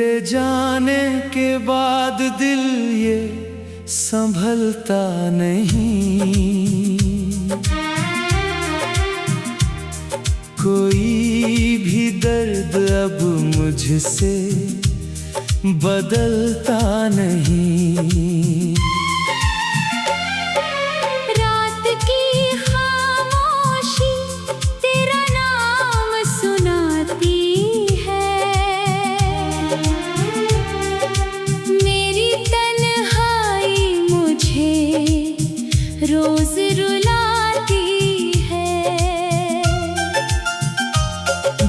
तेरे जाने के बाद दिल ये संभलता नहीं। कोई भी दर्द अब मुझसे बदलता नहीं। रात की खामोशी तेरा नाम सुनाती है। मेरी तन्हाई मुझे रोज रुलाती है।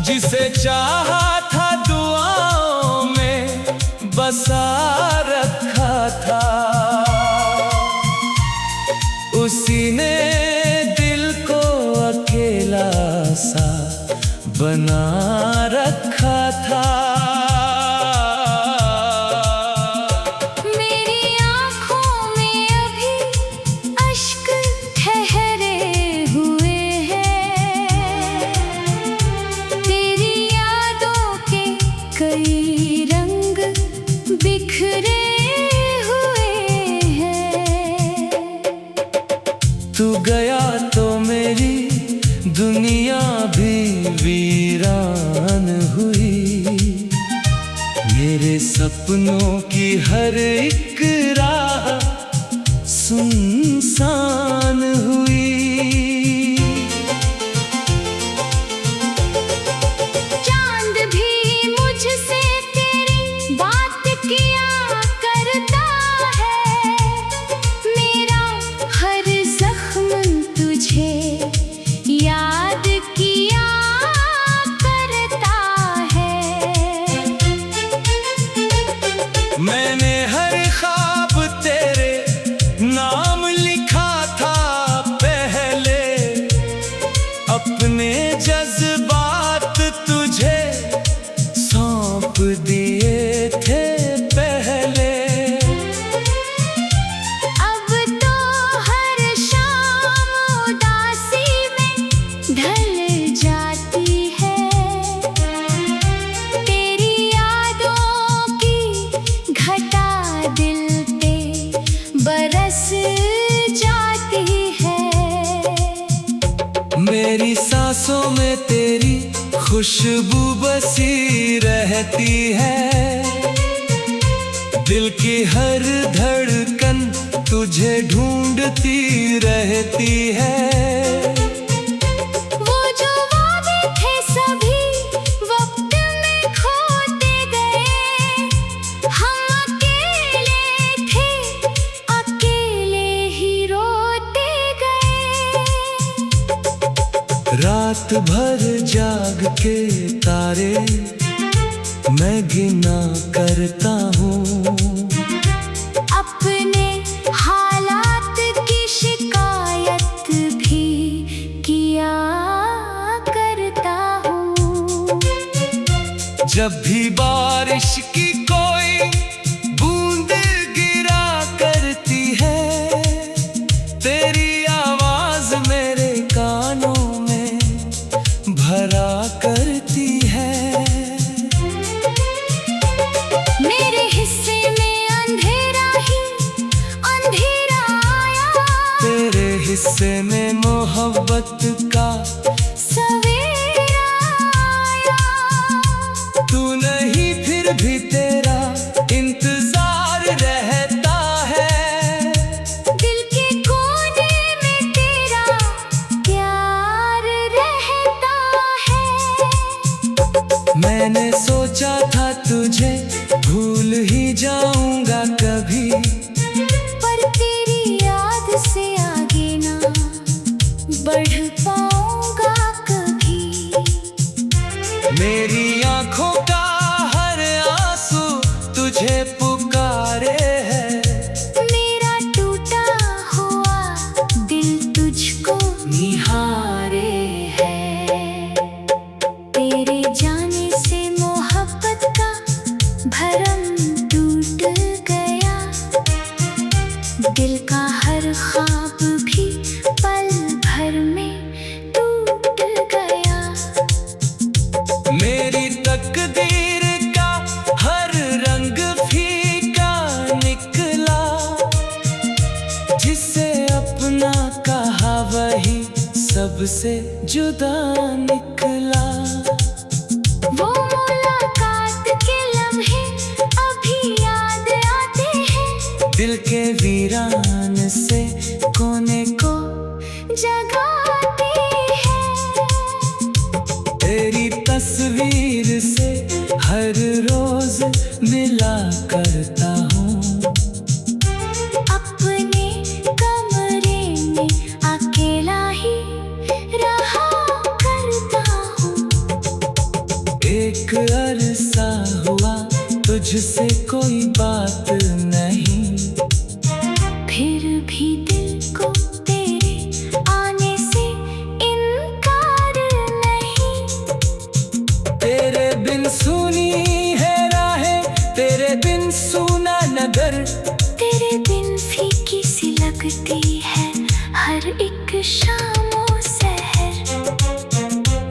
जिसे चाहा था दुआओं में बसा रखा था, उसी ने दिल को अकेला सा बना रखा था। मेरी आँखों में अभी अश्क ठहरे हुए हैं। तेरी यादों के कई रंग बिखरे हुए हैं। तू गया तो मेरी दुनिया भी वीरान हुई। मेरे सपनों की हर एक राह सुनसान हुई। चांद भी मुझसे तेरी बात किया करता है। मेरा हर जख्म तुझे याद किया करता है। मैंने हर ख्वाब तेरे नाम लिखा था पहले। अपने जज्बात तुझे सौंप दिए थे पहले। अब तो हर शाम उदासी में ढल जाती है। तेरी यादों की घटा दिल पे बरस जाती है। मेरी सांसों में तेरी खुशबू बसी रहती है। दिल की हर धड़कन तुझे ढूंढती रहती है। वो जो वादे थे सभी वक्त में खोते गए। हम अकेले थे, अकेले ही रोते गए। रात भर जाग के तारे मैं गिना करता हूँ। अपने हालात की शिकायत भी किया करता हूँ। जब भी बारिश की कोई बूंद गिरा करती है, तेरी आवाज मेरे कानों में भरा करती है। मेरे हिस्से में अंधेरा ही अंधेरा आया। तेरे हिस्से में मोहब्बत का सवेरा आया। तू नहीं फिर भी तेरा इंतजार रहता है। दिल के कोने में तेरा प्यार रहता है। मैंने सोचा था तुझे भूल ही जाऊंगा कभी, पर तेरी याद से आगे ना बढ़ पाऊंगा कभी। मेरी आंखों का हर आंसू से जुदा निकला। वो मुलाकात के लम्हे अभी याद आते हैं, दिल के वीरान से कोने को जगाते हैं। तेरी तस्वीर से हर रोज मिला करता हूँ। अपने कमरे में अकेला ही रहा करता हूँ। एक अरसा हुआ तुझसे कोई बात नहीं, फिर भी दिल को तेरे आने से इनकार नहीं। तेरे बिन सुनी है राहें, तेरे बिन सुना नगर, तेरे बिन फीकी सी लगती है हर एक शामो सहर।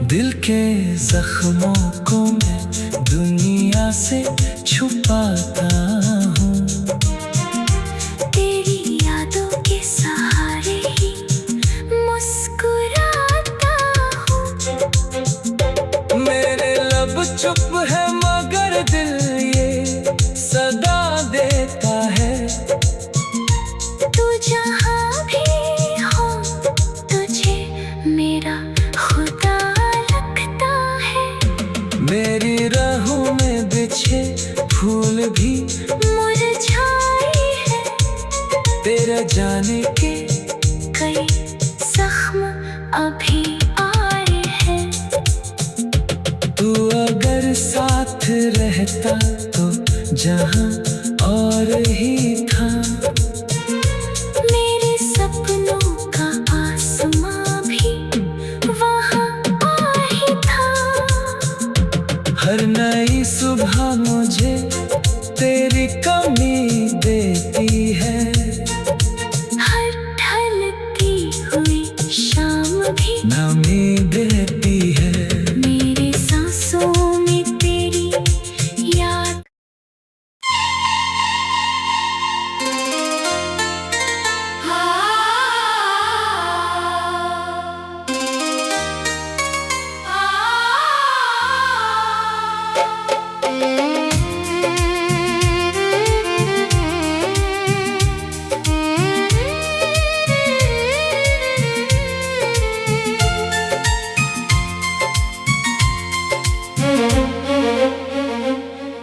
दिल के जख्मों को मैं दुनिया से छुपाता हूँ। तेरी यादों के सहारे ही मुस्कुराता हूँ। मेरे लब चुप है मगर दिल ये सदा देता है। तू जहाँ भी हो तुझे मेरा खुदा लगता है। मेरी राहों में बिछे फूल भी मुरझाए हैं, तेरा जाने के कई जख्म अभी आए हैं। तू अगर साथ रहता तो जहां और ही था। मेरे सपनों का आसमां भी वहाँ ही था। हर नई सुबह मुझे तेरी कमी देती है। हर ढलती हुई शाम भी नमी देती है। मेरे सांसों में तेरी याद।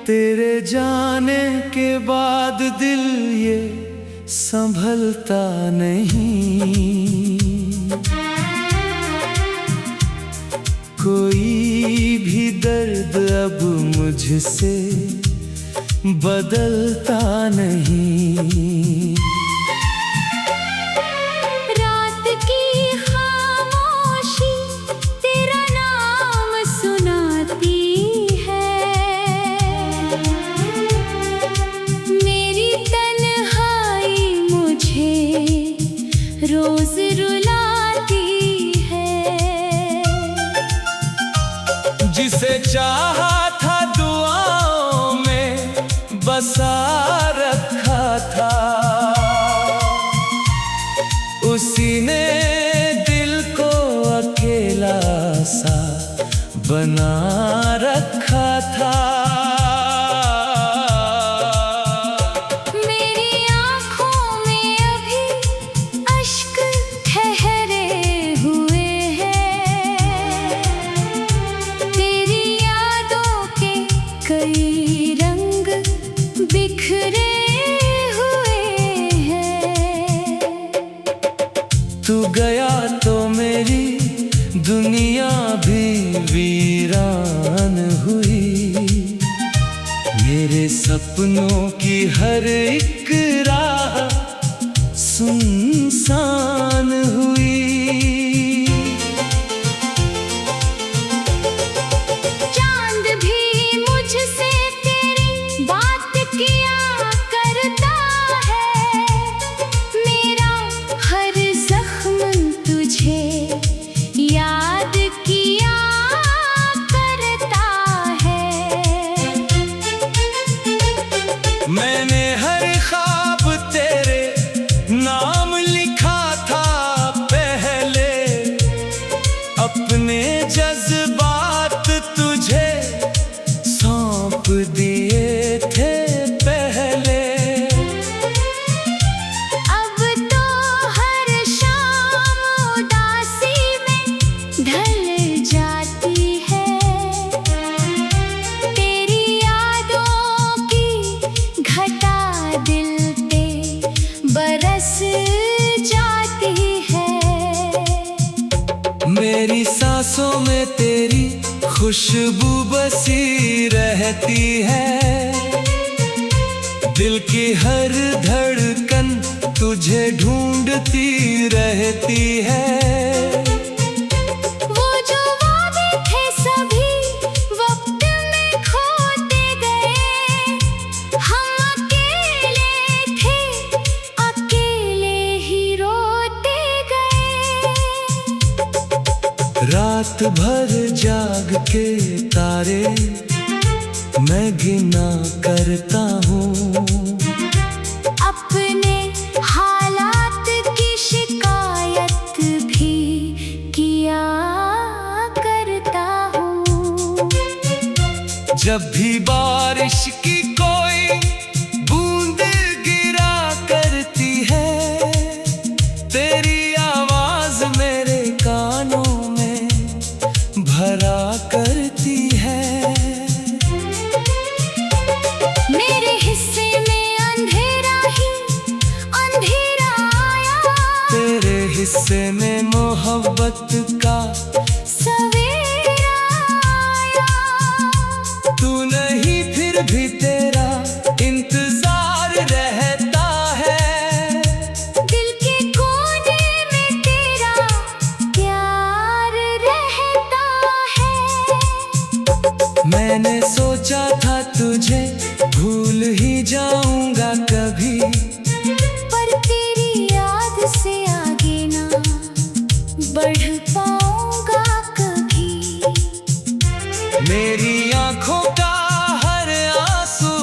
तेरे जाने के बाद दिल ये संभलता नहीं। कोई भी दर्द अब मुझसे बदलता नहीं। रात की खामोशी तेरा नाम सुनाती है। मेरी तन्हाई मुझे रोज रुलाती है। जिसे चाहा था दुआओं में बसा रखा था, उसी ने दिल को अकेला सा बना रखा था। मेरी आँखों में अभी अश्क ठहरे हुए हैं। तेरी यादों के कई रंग बिखरे हुए हैं। तू गया तो मेरी दुनिया भी वीरान हुई। मेरे सपनों की हर एक राह सुनसान हुई। चांद भी मुझसे तेरी बात किया करता है। मेरा हर जख्म तुझे याद किया करता है। मैंने हर ख्वाब तेरे नाम लिखा था पहले। खुशबू बसी रहती है, दिल की हर धड़कन तुझे ढूंढती रहती है। वो जो वादे थे सभी वक्त में खोते गए, हम अकेले थे, अकेले ही रोते गए। रात भर जाग के तारे मैं गिना करता हूँ, अपने हालात की शिकायत भी किया करता हूँ। जब भी बारिश की कोई बूंद गिरा करती है, तेरी आवाज मेरे कानों में भरा करती है। मेरे हिस्से में अंधेरा ही अंधेरा आया, तेरे हिस्से में मोहब्बत का सवेरा आया। तू नहीं फिर भी तेरा इंतजार रहता है, दिल के कोने में तेरा प्यार रहता है। मैंने सोचा था तुझे भूल ही जाऊंगा कभी, पर तेरी याद से आगे ना बढ़ पाऊंगा कभी। मेरी आंखों का हर आंसू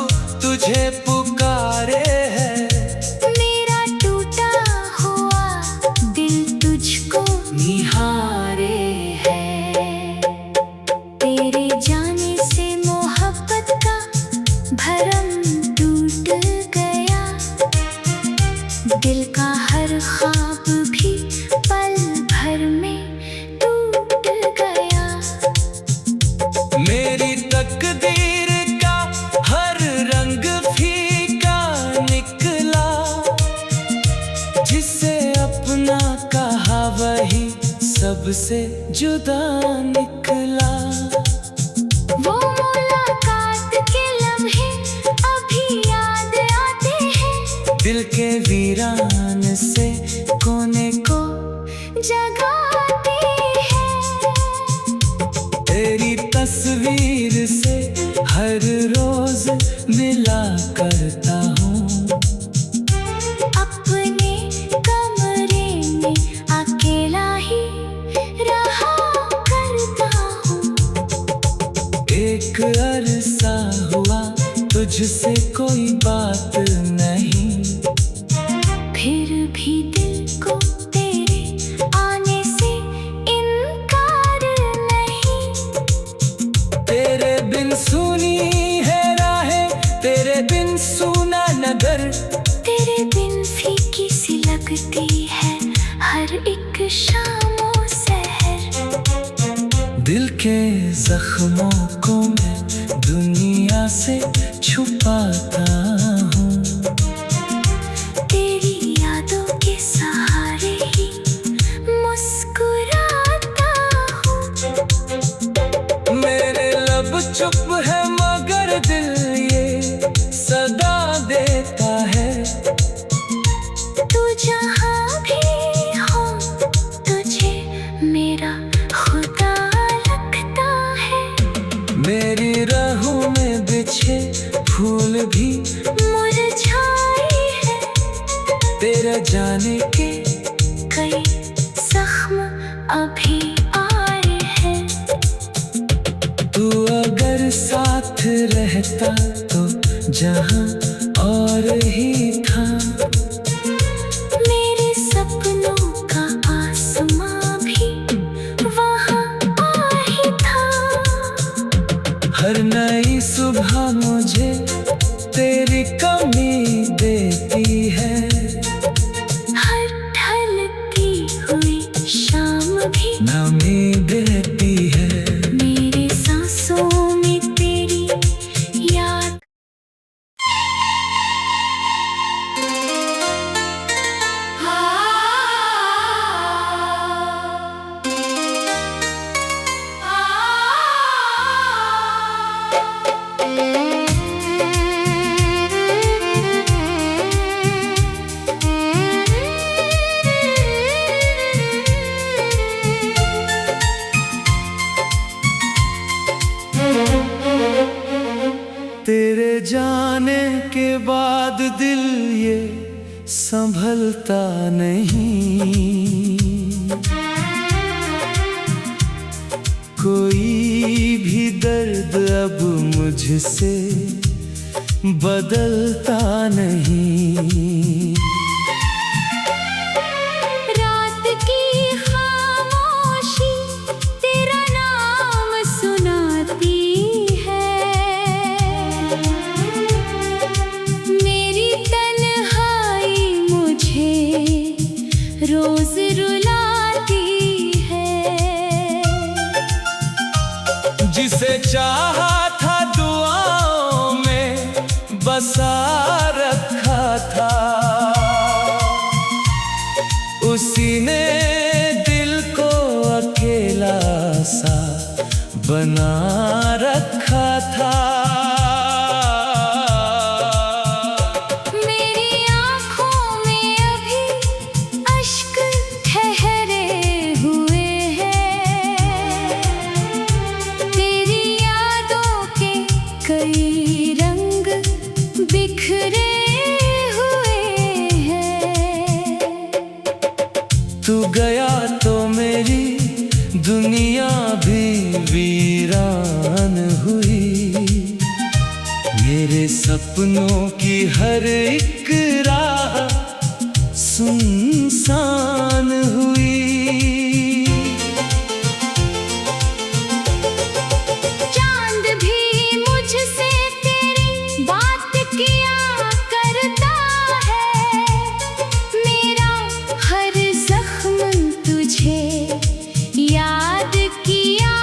तुझे पुकारे है, मेरा टूटा हुआ दिल तुझको निहारे है। तेरे जाने से मोहब्बत का भरम टूट गया, दिल का हर ख्वाब भी पल भर में टूट गया। मेरी तकदीर का हर रंग फीका निकला, जिसे अपना कहा वही सबसे जुदा निकला। वो मुलाकात के लम्हे अभी याद आते हैं, दिल के वीरान से कोने को जगाते हैं। तेरी तस्वीर से हर रोज मिला करता हूँ, अपने कमरे में अकेला ही रहा करता हूँ। एक अरसा हुआ तुझसे कोई बात नहीं, फिर भी दिल को तेरे आने से इनकार नहीं। तेरे बिन सुनी है राहें, तेरे बिन सुना नगर, तेरे बिन फीकी सी लगती है हर एक शामो सहर। दिल के जख्मों को मैं दुनिया से छुपाता हूँ, तेरी यादों के सहारे ही मुस्कुराता हूँ। मेरे लब चुप है मगर दिल ये सदा देता है। तू जहाँ भी हो तुझे मेरा खुदा लगता है। मेरी राहों में बिछे फूल भी मुरझाए हैं, तेरा जाने के कई जख्म अभी आए हैं। तू अगर साथ रहता तो जहां और ही था, मेरे सपनों का आसमां भी वहाँ आ ही था। हर नई सुबह मुझे तेरी कमी देती है, हर ढलती हुई शाम भी नमी देती है। मेरे सांसों में तेरी याद। जाने के बाद दिल ये संभलता नहीं। कोई भी दर्द अब मुझसे बदलता नहीं। रात की खामोशी तेरा नाम सुनाती है। मेरी तन्हाई मुझे रोज रुलाती है। जिसे चाहा था दुआओं में बसा रखा था, उसी ने दिल को अकेला सा बना रखा था। मेरी आँखों में अभी अश्क ठहरे हुए हैं। तेरी यादों के कई रंग बिखरे हुए हैं। तू गया तो मेरी दुनिया भी वीरान हुई। मेरे सपनों की हर एक राह सुनसान हुई। चांद भी मुझसे तेरी बात किया करता है। मेरा हर जख्म तुझे याद किया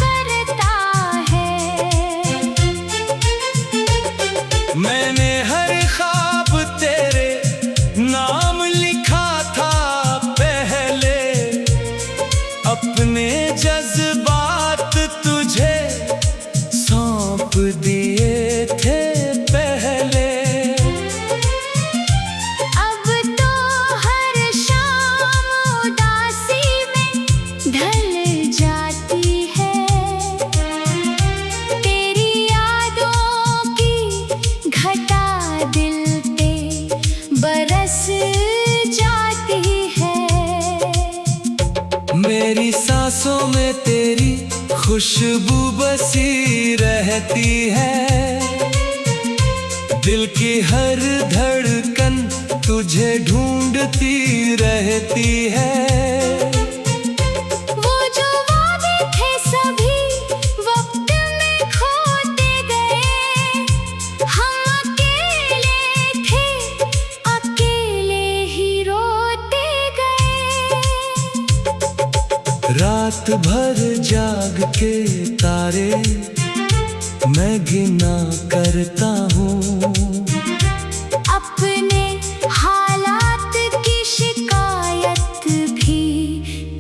करता है। मैंने हर ख्वाब तेरे नाम लिखा था पहले। अपने जज्बात तुझे सौंप दिए थे पहले। अब तो हर शाम उदासी में ढल जाती है। तेरी यादों की घटा दिल पे बरस जाती है। मेरी सांसों में तेरी खुशबू बसी रहती है। दिल की हर धड़कन तुझे ढूंढती रहती है। वो जो वादे थे सभी वक्त में खोते गए। हम अकेले थे, अकेले ही रोते गए। रात भर जाग के तारे मैं गिना करता हूँ। अपने हालात की शिकायत भी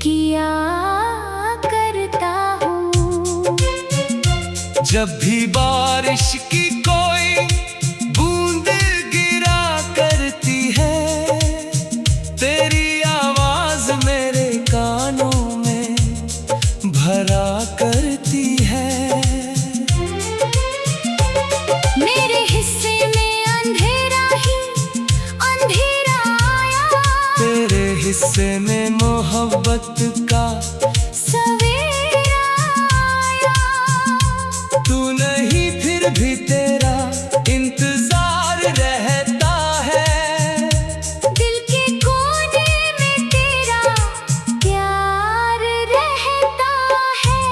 किया करता हूँ। जब भी बारिश की कोई बूंद गिरा करती है, तेरी आवाज मेरे कानों में भरा करती है। मेरे हिस्से में अंधेरा ही अंधेरा आया। तेरे हिस्से में मोहब्बत का सवेरा आया। तू नहीं फिर भी तेरा इंतजार रहता है। दिल के कोने में तेरा प्यार रहता है।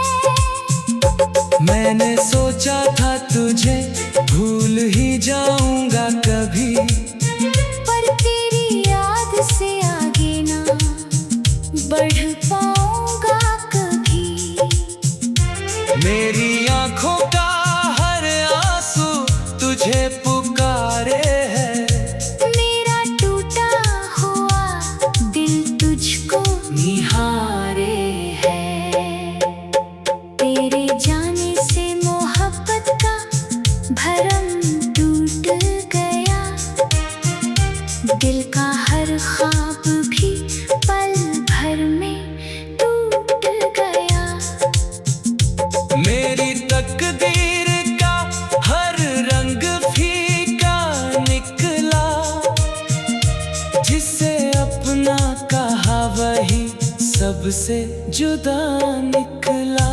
मैंने सोचा था तुझे भूल ही जाऊंगा कभी, पर तेरी याद से आगे ना बढ़ पा से जुदा निकला।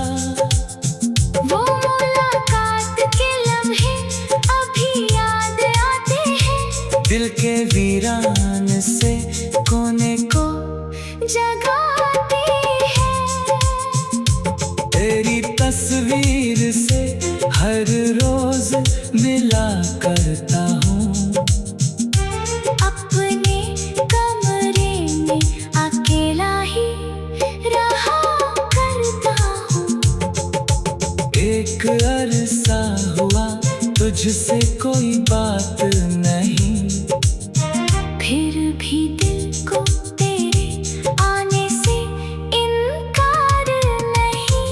वो मुलाकात के लम्हे अभी याद आते हैं, दिल के वीरान से कोने को जगाते हैं। तेरी तस्वीर से हर रोज मिला करता हूँ। अपने कमरे में अकेला ही रहा करता हूँ। एक अरसा हुआ तुझसे कोई बात नहीं, फिर भी दिल को तेरे आने से इनकार नहीं।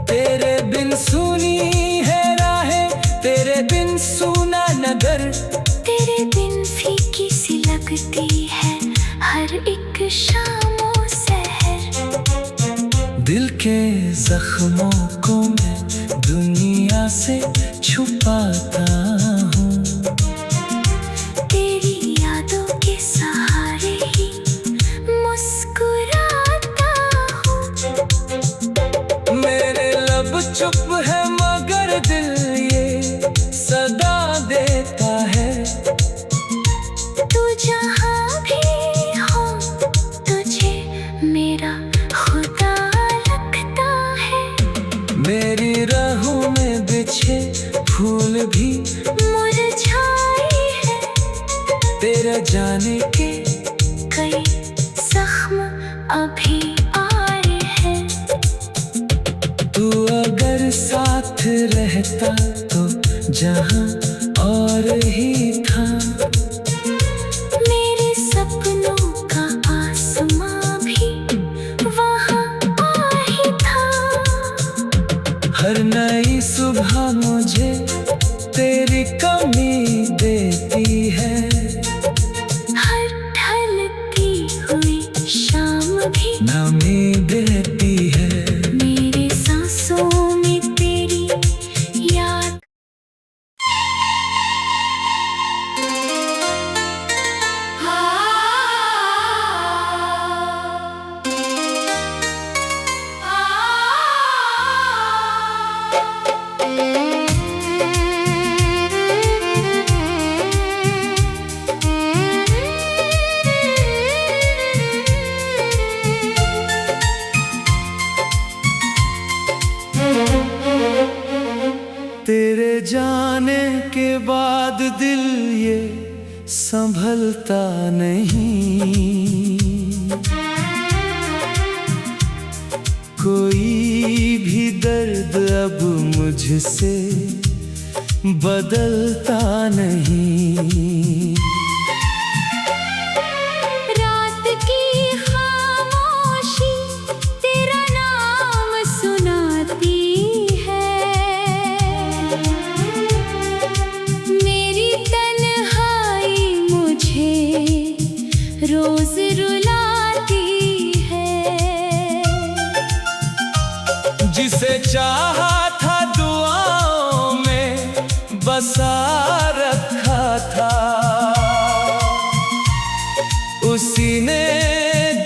तेरे बिन सुनी है राहें, तेरे बिन सुना नगर, तेरे बिन फीकी सी लगती है हर एक शाम और सहर। दिल के जख्मों को मैं दुनिया से छुपाता हूँ। तेरी यादों के सहारे ही मुस्कुराता हूँ। मेरे लब चुप है मगर दिल ये सदा देता है। तू जहाँ भी हो तुझे मेरा खुदा लगता है। मेरी राहों में बिछे फूल भी मुरझाए हैं, तेरा जाने के कई जख्म अभी आए हैं। तू अगर साथ रहता तो जहां और ही था। मेरे सपनों का आसमां भी वहाँ आ ही था। हर नई सुबह मुझे तेरी कमी देती है। हर ढलती हुई शाम भी नमी देती है। मेरे सांसों में तेरी याद। तेरे जाने के बाद दिल ये संभलता नहीं। कोई भी दर्द अब मुझसे बदलता नहीं। रात की खामोशी तेरा नाम सुनाती है। मेरी तन्हाई मुझे रोज रुलाती है। जिसे चाहा था दुआओं में बसा रखा था, उसी ने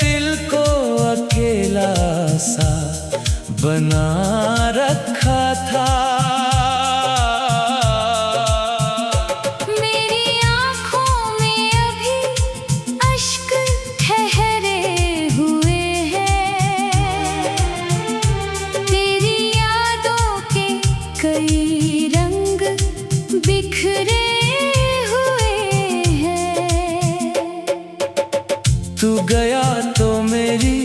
दिल को अकेला सा बना रखा था। मेरी आँखों में अभी अश्क ठहरे हुए हैं। तेरी यादों के कई रंग बिखरे हुए हैं। तू गया तो मेरी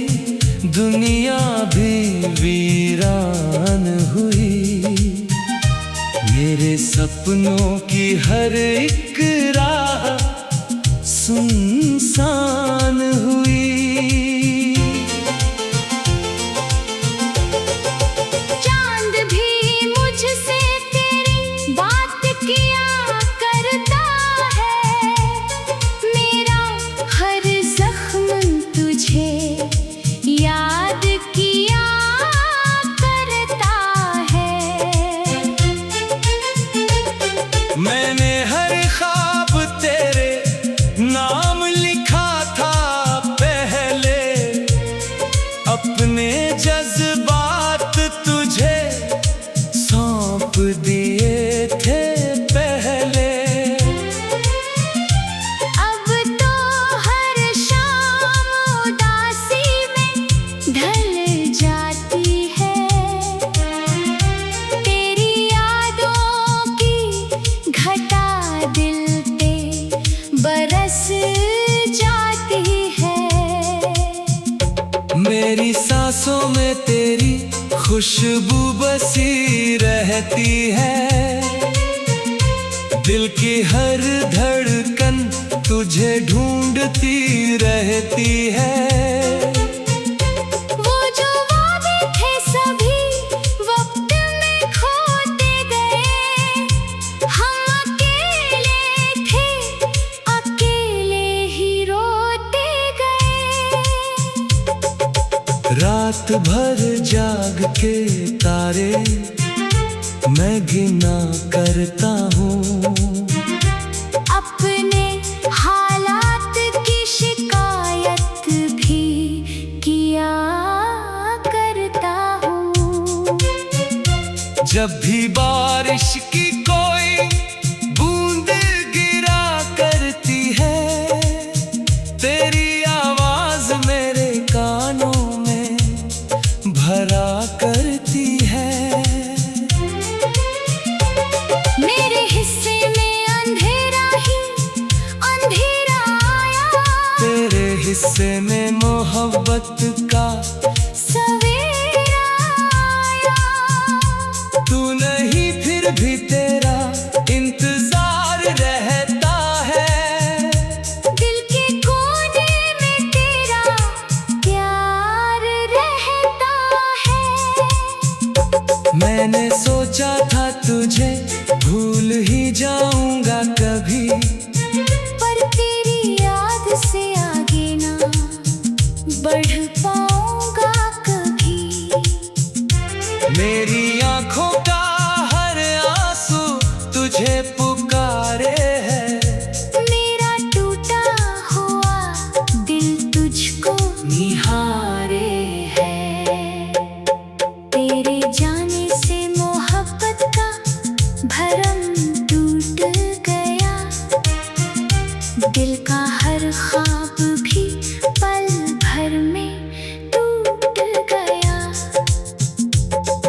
दुनिया भी वीरान हुई। मेरे सपनों की हर एक राह सुनसान हुई। चांद भी मुझसे तेरी बात किया करता है। मेरा हर जख्म तुझे याद किया करता है। मैंने हर ख्वाब तेरे नाम लिखा था पहले। दिल पे बरस जाती है। मेरी सांसों में तेरी खुशबू बसी रहती है। दिल की हर धड़कन तुझे ढूंढती रहती है। वो जो वादे थे सभी वक्त में खोते गए। हम अकेले थे, अकेले ही रोते गए। रात भर जाग के तारे मैं गिना करता हूँ। अपने हालात की शिकायत भी किया करता हूँ। जब भी बारिश की कोई बूंद गिरा करती है, तेरी आवाज मेरे कानों में भरा करती है। मेरे हिस्से में अंधेरा ही अंधेरा आया। तेरे हिस्से में मोहब्बत का सवेरा आया। तू नहीं फिर भी तेरा इंतजार रहता है। दिल के कोने में तेरा प्यार रहता है। मैंने सोचा था तुझे भूल ही जाऊंगा कभी, पर तेरी याद से आगे ना बढ़ पाऊंगा कभी। मेरी आंखों का हर आंसू तुझे पुकारे है। मेरा टूटा हुआ दिल तुझको निहारे है। तेरे जाने से मोहब्बत का भरम टूट गया। दिल का हर ख्वाब भी पल भर में टूट गया।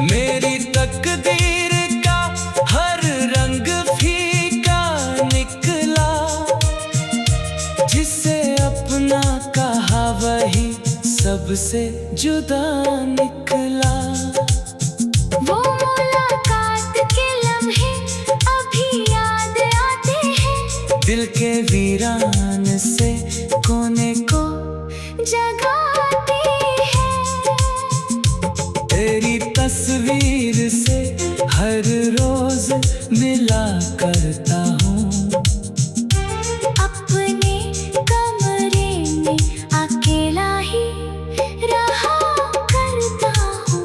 मेरी तकदीर का हर रंग फीका निकला। जिसे अपना कहा वही सबसे जुदा निकला। वो मुलाकात के लम्हे अभी याद आते हैं। दिल के वीरान से कोने को जगाते हैं। तेरी तस्वीर से हर रोज मिला करता हूँ। अपने कमरे में अकेला ही रहा करता हूँ।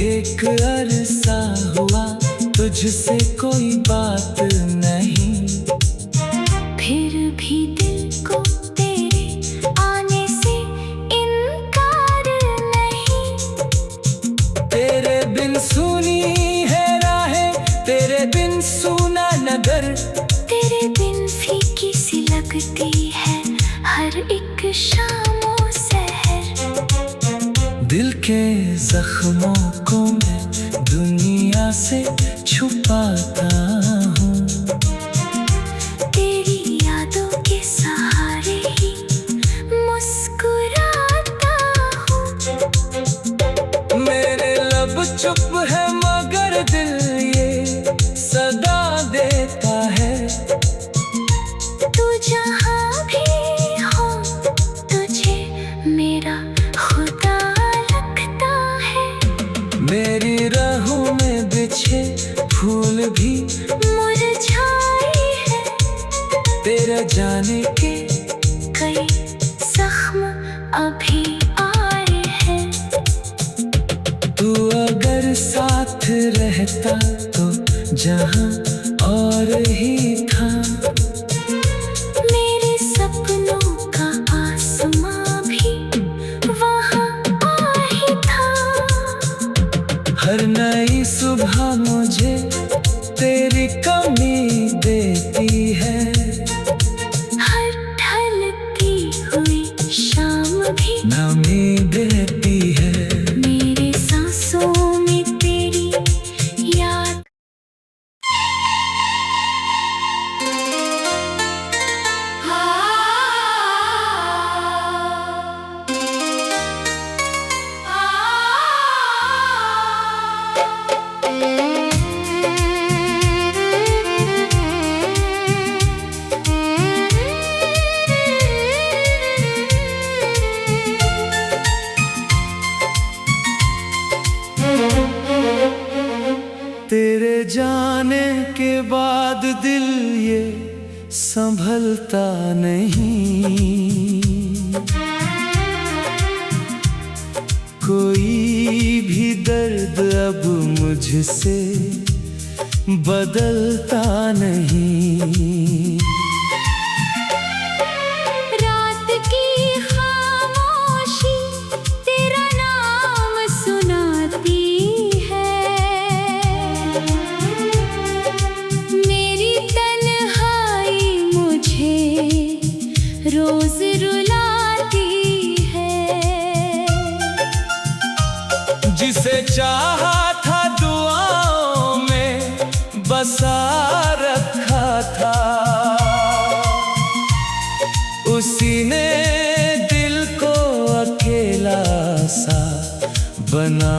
एक अरसा हुआ तुझसे कोई बात नहीं, फिर भी दिल को तेरे आने से इनकार नहीं। तेरे बिन सुनी है राहें, तेरे बिन सुना नगर। तेरे बिन फीकी सी लगती है हर एक शामो सहर। दिल के जख्मों को मैं दुनिया से छुपाता हूँ। तेरी यादों के सहारे ही मुस्कुराता हूँ। मेरे लब चुप है मगर दिल ये सदा देता है। तू जहाँ भी हो तुझे मेरा खुदा लगता है। मेरी राहों में बिछे फूल भी मुरझाए हैं। तेरा जाने के कई जख्म अभी आए हैं। तू अगर साथ रहता तो जहां और ही था। मेरे सपनों का आसमां भी वहाँ आ ही था। हर नई सुबह मुझे तेरी कमी देती है। हर ढलती हुई शाम भी नमी देती है। मेरे सांसों में तेरी याद। बाद दिल ये संभलता नहीं। कोई भी दर्द अब मुझसे बदलता नहीं। रात की खामोशी तेरा नाम सुनाती है। मेरी तन्हाई मुझे रोज रुलाती है। जिसे चाहा था दुआओं में बसा रखा था, उसी ने दिल को अकेला सा बना